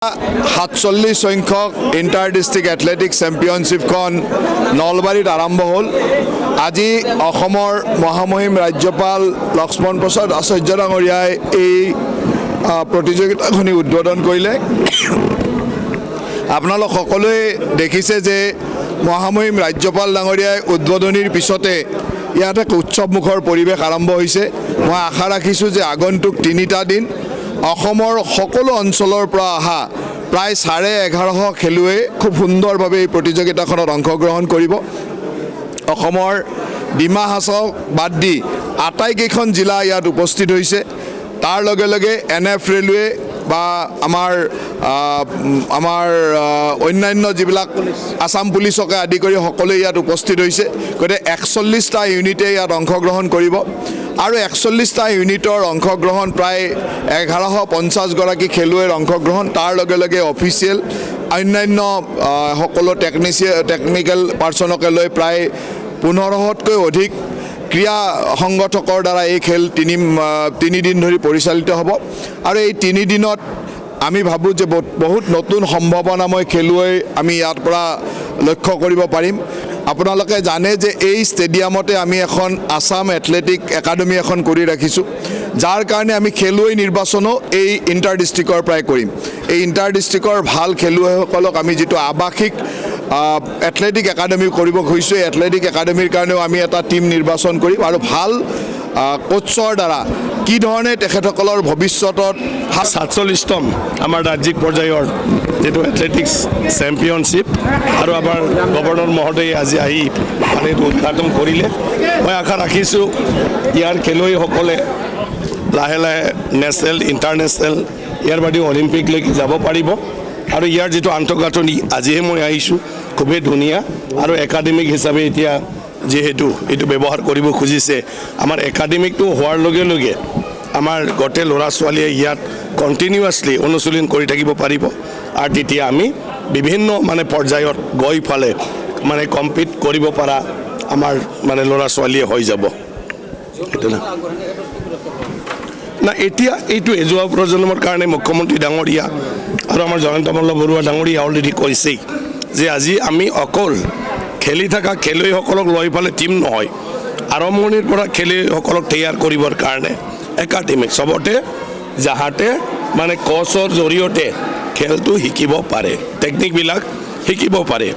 47 সংখ্যক inter district athletic চেম্পিয়নশ্বিপখন নলবাৰীত আৰম্ভ হ'ল। আজি অসমৰ মহামহিম ৰাজ্যপাল লক্ষ্মণ প্ৰসাদ আচাৰ্য ডাঙৰীয়াই এই প্ৰতিযোগিতাখনি উদ্বোধন কৰিলে। আপোনালোক সকলোৱে দেখিছে যে মহামহিম ৰাজ্যপাল ডাঙৰীয়াই উদ্বোধনীৰ পিছতে ইয়াত এক উৎসৱমুখৰ পৰিৱেশ আৰম্ভ হৈছে। মই আশা ৰাখিছোঁ যে আগন্তুক 3টা দিন অসমৰ সকলো অঞ্চলৰ পৰা অহা প্ৰায় 1150 খেলুৱৈ খুব সুন্দৰভাৱে এই প্ৰতিযোগিতাখনত অংশগ্ৰহণ কৰিব। অসমৰ ডিমা হাছাওক বাদ দি আটাইকেইখন জিলা ইয়াত উপস্থিত হৈছে। তাৰ লগে লগে NF ৰেলৱে বা আমাৰ অন্যান্য যিবিলাক আসাম পুলিচকে আদি কৰি সকলোৱে ইয়াত উপস্থিত হৈছে। গতিকে 41টা ইউনিটে ইয়াত অংশগ্ৰহণ কৰিব আৰু 41টা ইউনিটৰ অংশগ্ৰহণ প্ৰায় 1150 গৰাকী খেলুৱৈৰ অংশগ্ৰহণ। তাৰ লগে লগে অফিচিয়েল অন্যান্য সকলো টেকনিকেল পাৰ্চনকে লৈ প্ৰায় 1500তকৈ অধিক ক্ৰীড়া সংগঠকৰ দ্বাৰা এই খেল 3 দিন ধৰি পৰিচালিত হ'ব। আৰু এই 3 দিনত আমি ভাবোঁ যে বহুত নতুন সম্ভাৱনাময় খেলুৱৈ আমি ইয়াৰ পৰা লক্ষ্য কৰিব পাৰিম। আপোনালোকে জানে যে এই ষ্টেডিয়ামতে আমি এখন আসাম এথলেটিক একাডেমি এখন কৰি ৰাখিছোঁ, যাৰ কাৰণে আমি খেলুৱৈ নিৰ্বাচনো এই ইণ্টাৰ ডিষ্ট্ৰিক্টৰ পৰাই কৰিম। এই ইণ্টাৰ ডিষ্ট্ৰিক্টৰ ভাল খেলুৱৈসকলক আমি যিটো আৱাসিক এথলেটিক একাডেমি কৰিব খুজিছোঁ, এই এথলেটিক একাডেমিৰ কাৰণেও আমি এটা টীম নিৰ্বাচন কৰিম আৰু ভাল কোচৰ দ্বাৰা কি ধৰণে তেখেতসকলৰ ভৱিষ্যতত 47তম আমাৰ ৰাজ্যিক পৰ্যায়ৰ যেটো এথলেটিক্স চেম্পিয়নশ্বিপ আৰু আমাৰ গভৰ্ণৰ মহোদয়ে আজি আহি এইটো উদ্ঘাটন কৰিলে। মই আশা ৰাখিছোঁ ইয়াৰ খেলুৱৈসকলে লাহে লাহে নেশ্যনেল ইণ্টাৰনেশ্যনেল ইয়াৰ বাদেও অলিম্পিকলৈকে যাব পাৰিব। আৰু ইয়াৰ যিটো আন্তঃগাঁথনি আজিহে মই আহিছোঁ খুবেই ধুনীয়া আৰু একাডেমিক হিচাপে এতিয়া যিহেতু এইটো ব্যৱহাৰ কৰিব খুজিছে, আমাৰ একাডেমিকটো হোৱাৰ লগে লগে আমাৰ গোটেই ল'ৰা ছোৱালীয়ে ইয়াত কণ্টিনিউৱাছলি অনুশীলন কৰি থাকিব পাৰিব আৰু তেতিয়া আমি বিভিন্ন পৰ্যায়ত গৈ ফালে কম্পিট কৰিব পৰা আমাৰ ল'ৰা ছোৱালীয়ে হৈ যাব। না এতিয়া এইটো এজোৱা প্ৰজন্মৰ কাৰণে মুখ্যমন্ত্ৰী ডাঙৰীয়া আৰু আমাৰ জয়ন্ত মল্ল বৰুৱা ডাঙৰীয়া অলৰেডি কৈছেই যে আজি আমি অকল খেলি থকা খেলুৱৈসকলক লৈ পেলাই টীম নহয়, আৰম্ভণিৰ পৰা খেলুৱৈসকলক তৈয়াৰ কৰিবৰ কাৰণে একাডেমিক চবতে যাহাতে কোচৰ জৰিয়তে খেলটো শিকিব পাৰে, টেকনিকবিলাক শিকিব পাৰে।